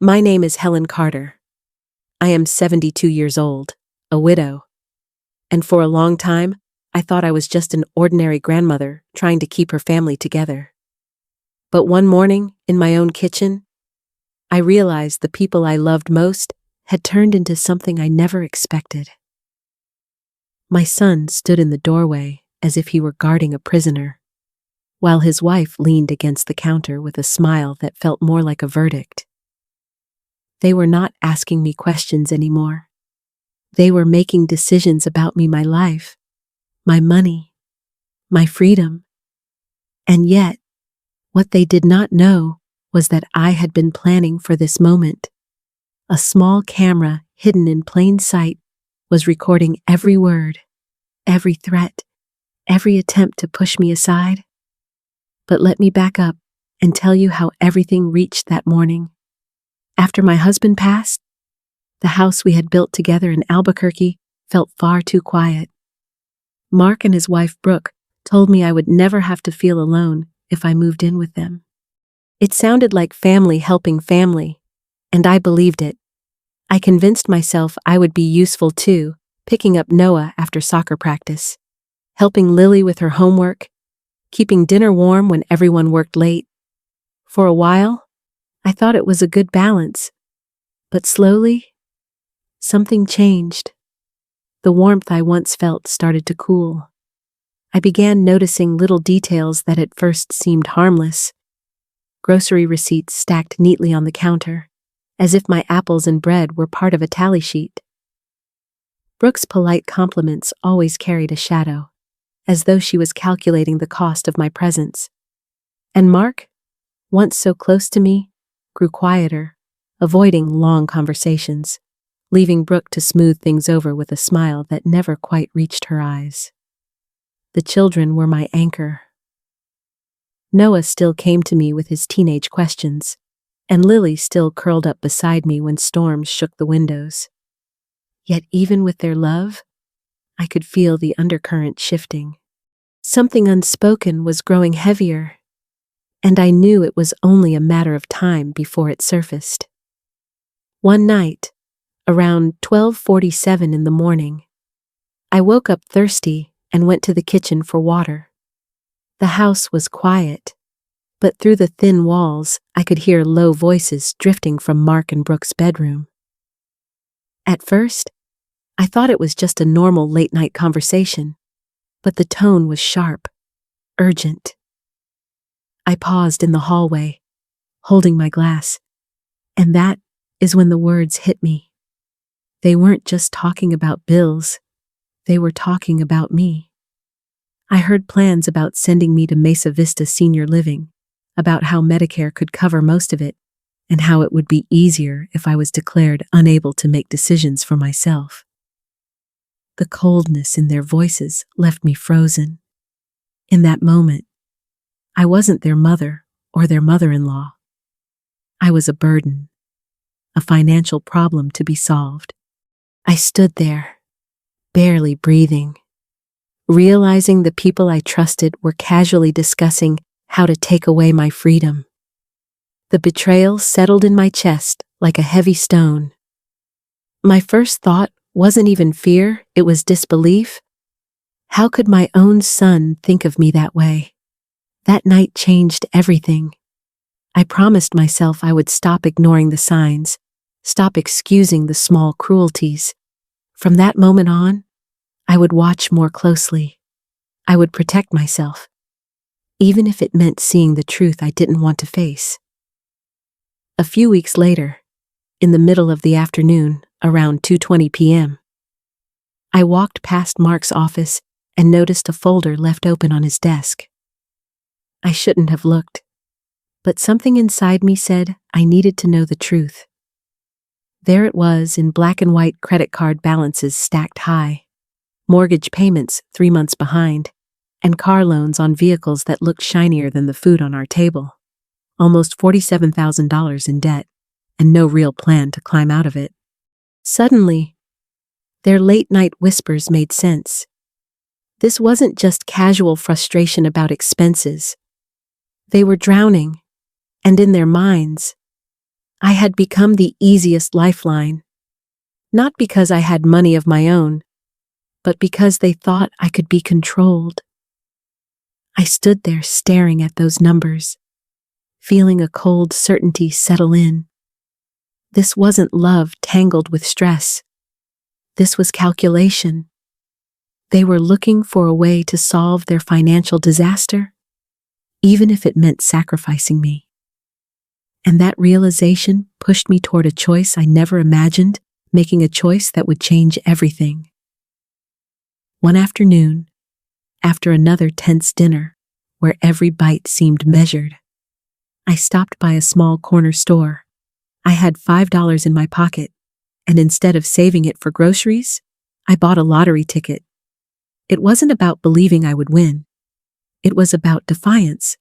My name is Helen Carter. I am 72 years old, a widow. And for a long time, I thought I was just an ordinary grandmother trying to keep her family together. But one morning, in my own kitchen, I realized the people I loved most had turned into something I never expected. My son stood in the doorway as if he were guarding a prisoner, while his wife leaned against the counter with a smile that felt more like a verdict. They were not asking me questions anymore. They were making decisions about me, my life, my money, my freedom. And yet, what they did not know was that I had been planning for this moment. A small camera hidden in plain sight was recording every word, every threat, every attempt to push me aside. But let me back up and tell you how everything reached that morning. After my husband passed, the house we had built together in Albuquerque felt far too quiet. Mark and his wife Brooke told me I would never have to feel alone if I moved in with them. It sounded like family helping family, and I believed it. I convinced myself I would be useful too, picking up Noah after soccer practice, helping Lily with her homework, keeping dinner warm when everyone worked late. For a while, I thought it was a good balance, but slowly, something changed. The warmth I once felt started to cool. I began noticing little details that at first seemed harmless. Grocery receipts stacked neatly on the counter, as if my apples and bread were part of a tally sheet. Brooke's polite compliments always carried a shadow, as though she was calculating the cost of my presence. And Mark, once so close to me, grew quieter, avoiding long conversations, leaving Brooke to smooth things over with a smile that never quite reached her eyes. The children were my anchor. Noah still came to me with his teenage questions, and Lily still curled up beside me when storms shook the windows. Yet even with their love, I could feel the undercurrent shifting. Something unspoken was growing heavier, and I knew it was only a matter of time before it surfaced. One night, around 12:47 in the morning, I woke up thirsty and went to the kitchen for water. The house was quiet, but through the thin walls, I could hear low voices drifting from Mark and Brooke's bedroom. At first, I thought it was just a normal late-night conversation, but the tone was sharp, urgent. I paused in the hallway, holding my glass, and that is when the words hit me. They weren't just talking about bills, they were talking about me. I heard plans about sending me to Mesa Vista Senior Living, about how Medicare could cover most of it, and how it would be easier if I was declared unable to make decisions for myself. The coldness in their voices left me frozen. In that moment, I wasn't their mother or their mother-in-law. I was a burden, a financial problem to be solved. I stood there, barely breathing, realizing the people I trusted were casually discussing how to take away my freedom. The betrayal settled in my chest like a heavy stone. My first thought wasn't even fear, it was disbelief. How could my own son think of me that way? That night changed everything. I promised myself I would stop ignoring the signs, stop excusing the small cruelties. From that moment on, I would watch more closely. I would protect myself, even if it meant seeing the truth I didn't want to face. A few weeks later, in the middle of the afternoon, around 2:20 p.m., I walked past Mark's office and noticed a folder left open on his desk. I shouldn't have looked, but something inside me said I needed to know the truth. There it was in black and white, credit card balances stacked high, mortgage payments 3 months behind, and car loans on vehicles that looked shinier than the food on our table. Almost $47,000 in debt, and no real plan to climb out of it. Suddenly, their late-night whispers made sense. This wasn't just casual frustration about expenses. They were drowning, and in their minds, I had become the easiest lifeline, not because I had money of my own, but because they thought I could be controlled. I stood there staring at those numbers, feeling a cold certainty settle in. This wasn't love tangled with stress. This was calculation. They were looking for a way to solve their financial disaster, even if it meant sacrificing me. And that realization pushed me toward a choice I never imagined, making a choice that would change everything. One afternoon, after another tense dinner, where every bite seemed measured, I stopped by a small corner store. I had $5 in my pocket, and instead of saving it for groceries, I bought a lottery ticket. It wasn't about believing I would win. It was about defiance.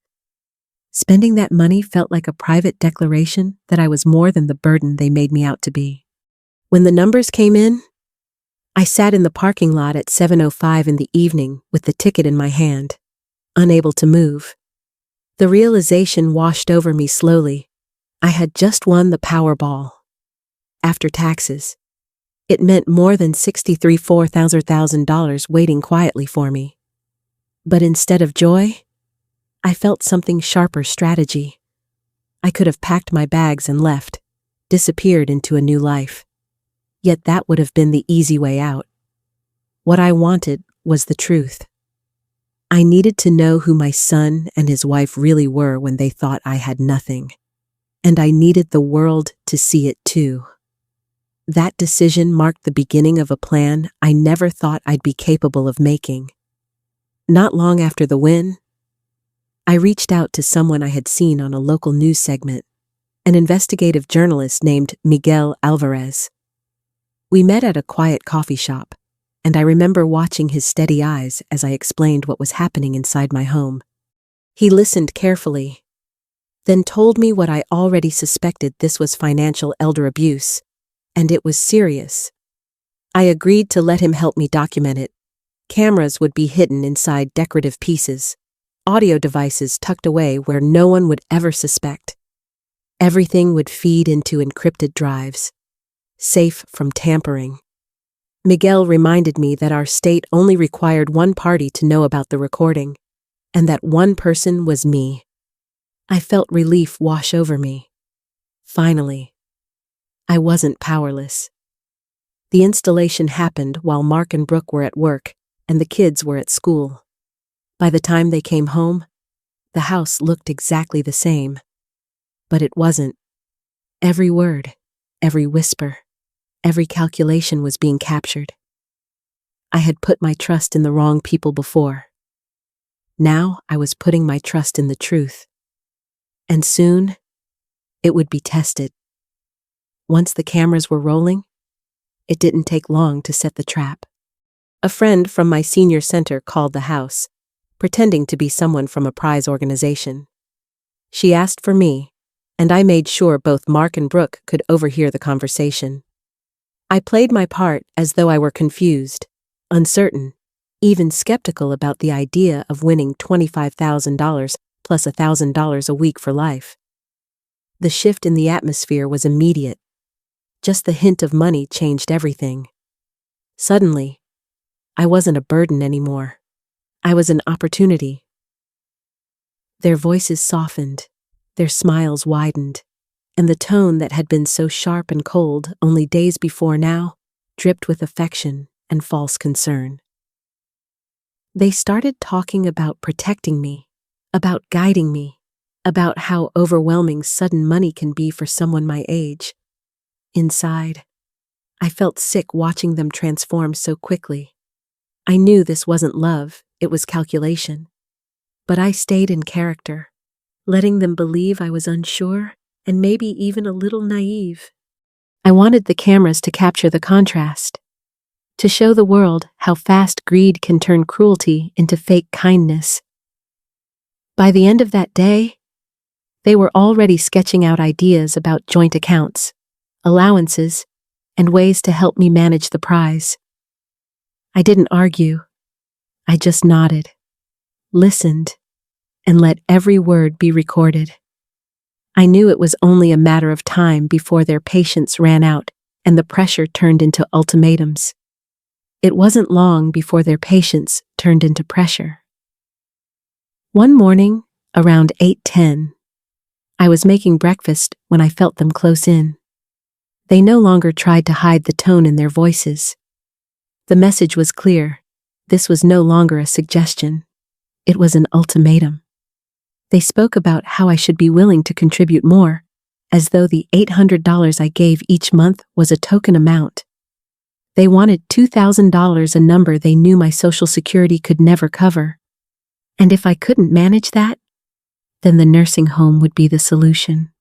Spending that money felt like a private declaration that I was more than the burden they made me out to be. When the numbers came in, I sat in the parking lot at 7:05 in the evening with the ticket in my hand, unable to move. The realization washed over me slowly. I had just won the Powerball. After taxes, it meant more than $63,000 waiting quietly for me. But instead of joy, I felt something sharper: strategy. I could have packed my bags and left, disappeared into a new life. Yet that would have been the easy way out. What I wanted was the truth. I needed to know who my son and his wife really were when they thought I had nothing. And I needed the world to see it too. That decision marked the beginning of a plan I never thought I'd be capable of making. Not long after the win, I reached out to someone I had seen on a local news segment, an investigative journalist named Miguel Alvarez. We met at a quiet coffee shop, and I remember watching his steady eyes as I explained what was happening inside my home. He listened carefully, then told me what I already suspected: this was financial elder abuse, and it was serious. I agreed to let him help me document it. Cameras would be hidden inside decorative pieces, audio devices tucked away where no one would ever suspect. Everything would feed into encrypted drives, safe from tampering. Miguel reminded me that our state only required one party to know about the recording, and that one person was me. I felt relief wash over me. Finally, I wasn't powerless. The installation happened while Mark and Brooke were at work and the kids were at school. By the time they came home, the house looked exactly the same. But it wasn't. Every word, every whisper, every calculation was being captured. I had put my trust in the wrong people before. Now I was putting my trust in the truth. And soon, it would be tested. Once the cameras were rolling, it didn't take long to set the trap. A friend from my senior center called the house, pretending to be someone from a prize organization. She asked for me, and I made sure both Mark and Brooke could overhear the conversation. I played my part as though I were confused, uncertain, even skeptical about the idea of winning $25,000 plus $1,000 a week for life. The shift in the atmosphere was immediate. Just the hint of money changed everything. Suddenly, I wasn't a burden anymore. I was an opportunity. Their voices softened, their smiles widened, and the tone that had been so sharp and cold only days before now dripped with affection and false concern. They started talking about protecting me, about guiding me, about how overwhelming sudden money can be for someone my age. Inside, I felt sick watching them transform so quickly. I knew this wasn't love, it was calculation. But I stayed in character, letting them believe I was unsure and maybe even a little naive. I wanted the cameras to capture the contrast, to show the world how fast greed can turn cruelty into fake kindness. By the end of that day, they were already sketching out ideas about joint accounts, allowances, and ways to help me manage the prize. I didn't argue. I just nodded, listened, and let every word be recorded. I knew it was only a matter of time before their patience ran out and the pressure turned into ultimatums. It wasn't long before their patience turned into pressure. One morning, around 8:10, I was making breakfast when I felt them close in. They no longer tried to hide the tone in their voices. The message was clear. This was no longer a suggestion. It was an ultimatum. They spoke about how I should be willing to contribute more, as though the $800 I gave each month was a token amount. They wanted $2,000, a number they knew my Social Security could never cover. And if I couldn't manage that, then the nursing home would be the solution.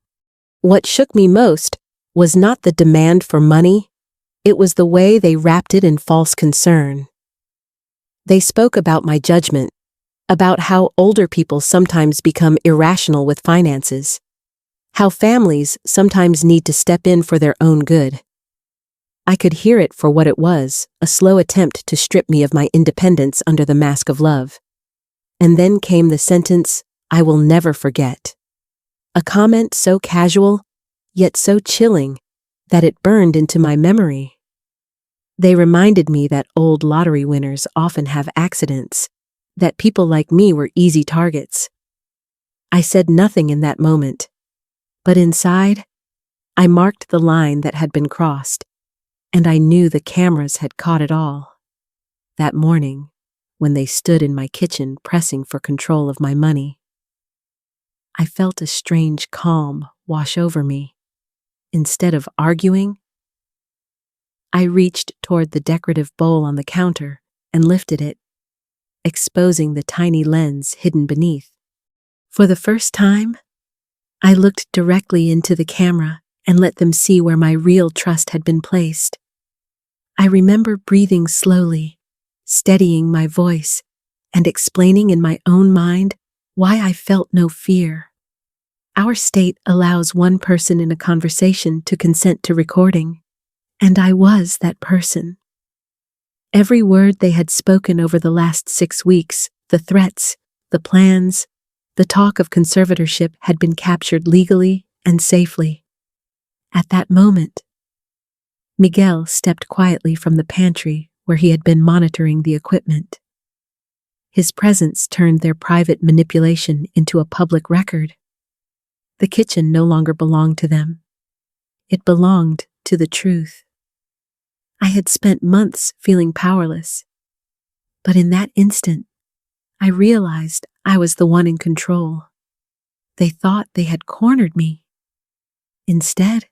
What shook me most was not the demand for money, it was the way they wrapped it in false concern. They spoke about my judgment, about how older people sometimes become irrational with finances, how families sometimes need to step in for their own good. I could hear it for what it was, a slow attempt to strip me of my independence under the mask of love. And then came the sentence I will never forget. A comment so casual, yet so chilling, that it burned into my memory. They reminded me that old lottery winners often have accidents, that people like me were easy targets. I said nothing in that moment, but inside, I marked the line that had been crossed, and I knew the cameras had caught it all. That morning, when they stood in my kitchen pressing for control of my money, I felt a strange calm wash over me. Instead of arguing, I reached toward the decorative bowl on the counter and lifted it, exposing the tiny lens hidden beneath. For the first time, I looked directly into the camera and let them see where my real trust had been placed. I remember breathing slowly, steadying my voice, and explaining in my own mind why I felt no fear. Our state allows one person in a conversation to consent to recording, and I was that person. Every word they had spoken over the last 6 weeks, the threats, the plans, the talk of conservatorship had been captured legally and safely. At that moment, Miguel stepped quietly from the pantry where he had been monitoring the equipment. His presence turned their private manipulation into a public record. The kitchen no longer belonged to them. It belonged to the truth. I had spent months feeling powerless, but in that instant, I realized I was the one in control. They thought they had cornered me. Instead,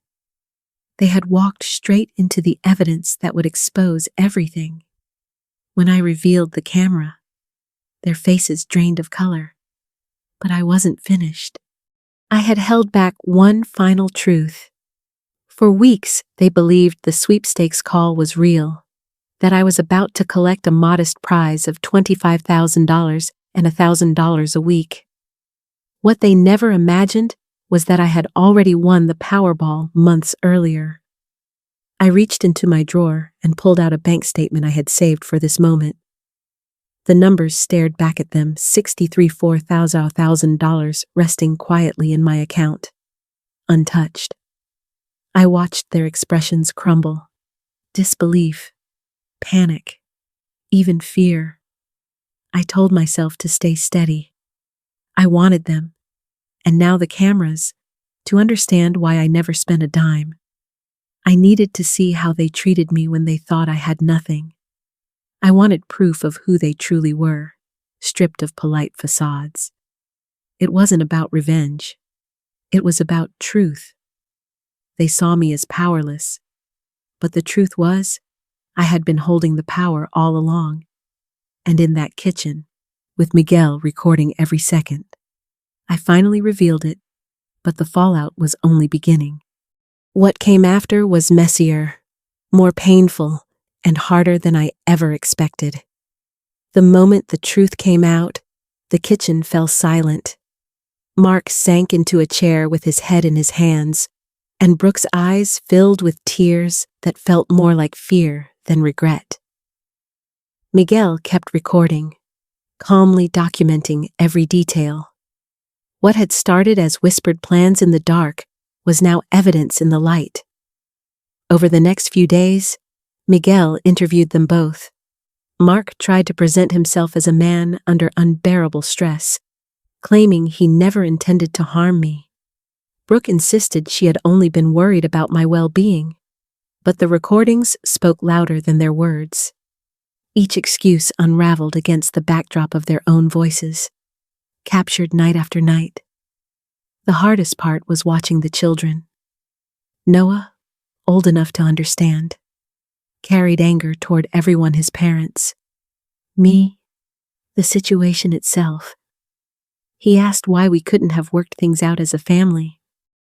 they had walked straight into the evidence that would expose everything. When I revealed the camera, their faces drained of color, but I wasn't finished. I had held back one final truth. For weeks, they believed the sweepstakes call was real, that I was about to collect a modest prize of $25,000 and $1,000 a week. What they never imagined was that I had already won the Powerball months earlier. I reached into my drawer and pulled out a bank statement I had saved for this moment. The numbers stared back at them, $64,000 resting quietly in my account, untouched. I watched their expressions crumble. Disbelief, panic, even fear. I told myself to stay steady. I wanted them, and now the cameras, to understand why I never spent a dime. I needed to see how they treated me when they thought I had nothing. I wanted proof of who they truly were, stripped of polite facades. It wasn't about revenge. It was about truth. They saw me as powerless, but the truth was, I had been holding the power all along. And in that kitchen, with Miguel recording every second, I finally revealed it, but the fallout was only beginning. What came after was messier, more painful, and harder than I ever expected. The moment the truth came out, the kitchen fell silent. Mark sank into a chair with his head in his hands, and Brooke's eyes filled with tears that felt more like fear than regret. Miguel kept recording, calmly documenting every detail. What had started as whispered plans in the dark was now evidence in the light. Over the next few days, Miguel interviewed them both. Mark tried to present himself as a man under unbearable stress, claiming he never intended to harm me. Brooke insisted she had only been worried about my well-being, but the recordings spoke louder than their words. Each excuse unraveled against the backdrop of their own voices, captured night after night. The hardest part was watching the children. Noah, old enough to understand, carried anger toward everyone his parents. Me, the situation itself. He asked why we couldn't have worked things out as a family.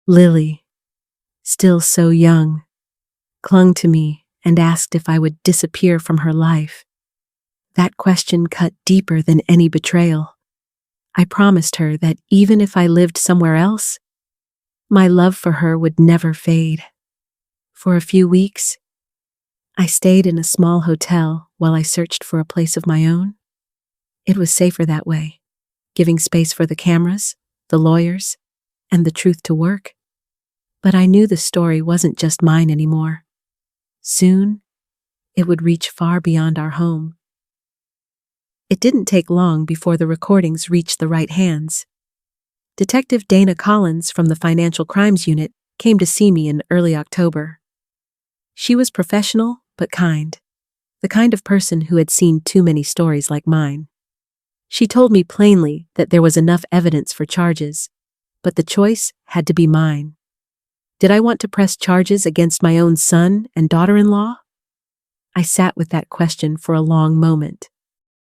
Lily, still so young, clung to me and asked if I would disappear from her life. That question cut deeper than any betrayal. I promised her that even if I lived somewhere else, my love for her would never fade. For a few weeks, I stayed in a small hotel while I searched for a place of my own. It was safer that way, giving space for the cameras, the lawyers, and the truth to work. But I knew the story wasn't just mine anymore. Soon, it would reach far beyond our home. It didn't take long before the recordings reached the right hands. Detective Dana Collins from the Financial Crimes Unit came to see me in early October. She was professional but kind, the kind of person who had seen too many stories like mine. She told me plainly that there was enough evidence for charges, but the choice had to be mine. Did I want to press charges against my own son and daughter-in-law? I sat with that question for a long moment.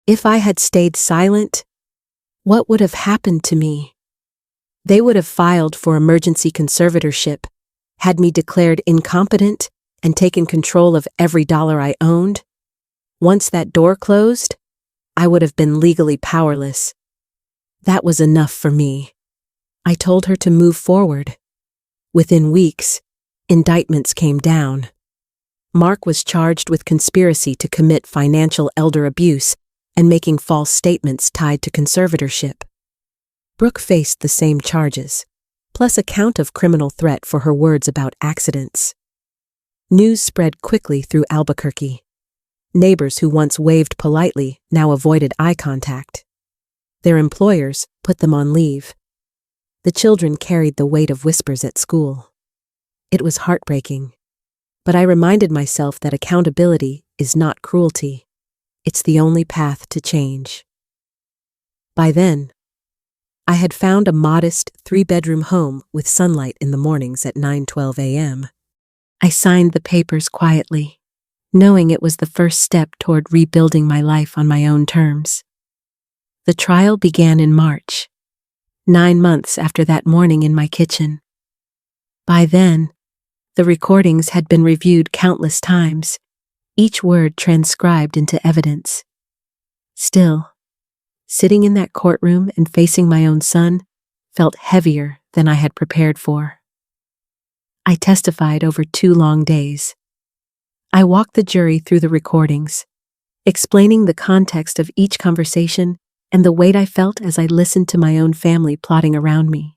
If I had stayed silent, what would have happened to me? They would have filed for emergency conservatorship, had me declared incompetent, and taken control of every dollar I owned. Once that door closed, I would have been legally powerless. That was enough for me. I told her to move forward. Within weeks, indictments came down. Mark was charged with conspiracy to commit financial elder abuse and making false statements tied to conservatorship. Brooke faced the same charges, plus a count of criminal threat for her words about accidents. News spread quickly through Albuquerque. Neighbors who once waved politely now avoided eye contact. Their employers put them on leave. The children carried the weight of whispers at school. It was heartbreaking, but I reminded myself that accountability is not cruelty. It's the only path to change. By then, I had found a modest 3-bedroom home with sunlight in the mornings at 9:12 a.m. I signed the papers quietly, knowing it was the first step toward rebuilding my life on my own terms. The trial began in March, 9 months after that morning in my kitchen. By then, the recordings had been reviewed countless times, each word transcribed into evidence. Still, sitting in that courtroom and facing my own son felt heavier than I had prepared for. I testified over 2 long days. I walked the jury through the recordings, explaining the context of each conversation and the weight I felt as I listened to my own family plotting around me.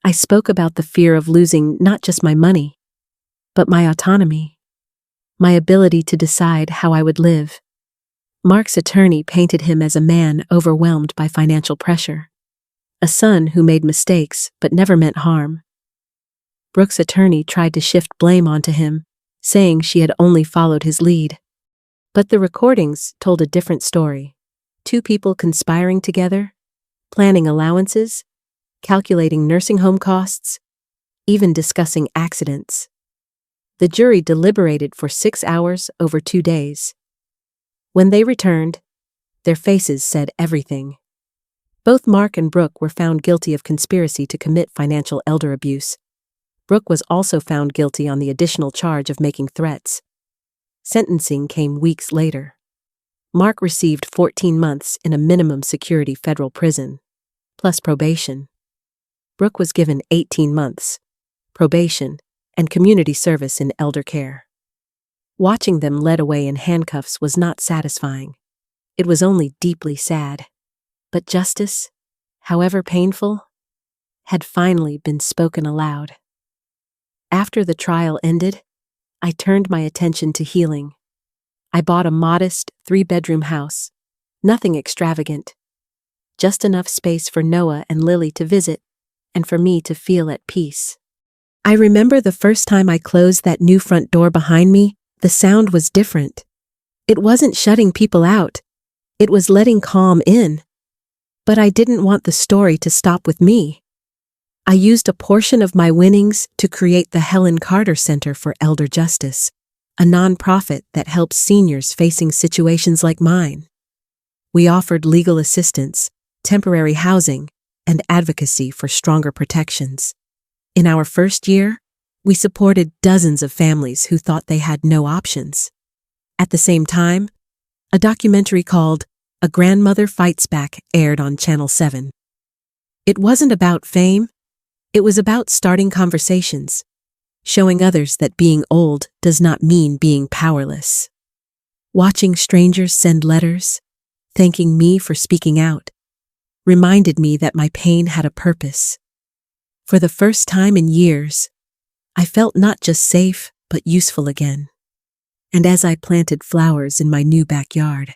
I spoke about the fear of losing not just my money, but my autonomy, my ability to decide how I would live. Mark's attorney painted him as a man overwhelmed by financial pressure, a son who made mistakes but never meant harm. Brooke's attorney tried to shift blame onto him, saying she had only followed his lead. But the recordings told a different story. 2 people conspiring together, planning allowances, calculating nursing home costs, even discussing accidents. The jury deliberated for 6 hours over 2 days. When they returned, their faces said everything. Both Mark and Brooke were found guilty of conspiracy to commit financial elder abuse. Brooke was also found guilty on the additional charge of making threats. Sentencing came weeks later. Mark received 14 months in a minimum security federal prison, plus probation. Brooke was given 18 months, probation, and community service in elder care. Watching them led away in handcuffs was not satisfying. It was only deeply sad. But justice however painful, had finally been spoken aloud. After the trial ended, I turned my attention to healing. I bought a modest 3-bedroom house, nothing extravagant, just enough space for Noah and Lily to visit and for me to feel at peace. I remember the first time I closed that new front door behind me, the sound was different. It wasn't shutting people out, it was letting calm in. But I didn't want the story to stop with me. I used a portion of my winnings to create the Helen Carter Center for Elder Justice, a nonprofit that helps seniors facing situations like mine. We offered legal assistance, temporary housing, and advocacy for stronger protections. In our first year, we supported dozens of families who thought they had no options. At the same time, a documentary called A Grandmother Fights Back aired on Channel 7. It wasn't about fame, it was about starting conversations, showing others that being old does not mean being powerless. Watching strangers send letters, thanking me for speaking out, reminded me that my pain had a purpose. For the first time in years, I felt not just safe, but useful again. And as I planted flowers in my new backyard,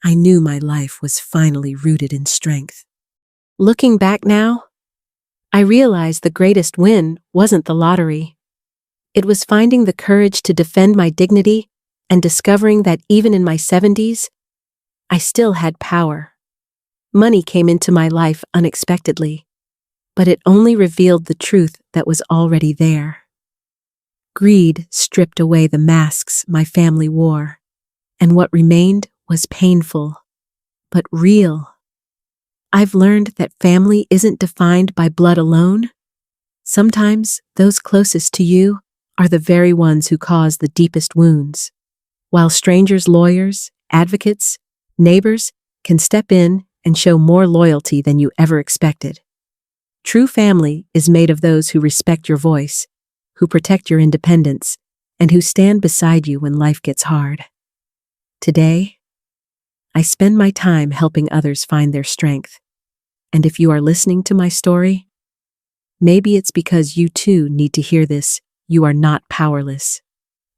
I knew my life was finally rooted in strength. Looking back now, I realized the greatest win wasn't the lottery. It was finding the courage to defend my dignity and discovering that even in my 70s, I still had power. Money came into my life unexpectedly, but it only revealed the truth that was already there. Greed stripped away the masks my family wore, and what remained was painful, but real. I've learned that family isn't defined by blood alone. Sometimes those closest to you are the very ones who cause the deepest wounds, while strangers, lawyers, advocates, neighbors can step in and show more loyalty than you ever expected. True family is made of those who respect your voice, who protect your independence, and who stand beside you when life gets hard. Today, I spend my time helping others find their strength. And if you are listening to my story, maybe it's because you too need to hear this. You are not powerless.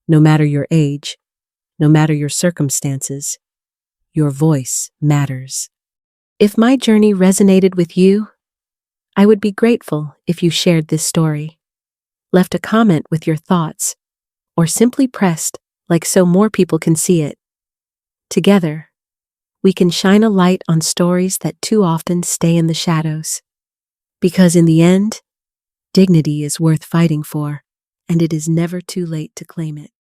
No matter your age, no matter your circumstances, your voice matters. If my journey resonated with you, I would be grateful if you shared this story, left a comment with your thoughts, or simply pressed like so more people can see it. Together, we can shine a light on stories that too often stay in the shadows. Because in the end, dignity is worth fighting for, and it is never too late to claim it.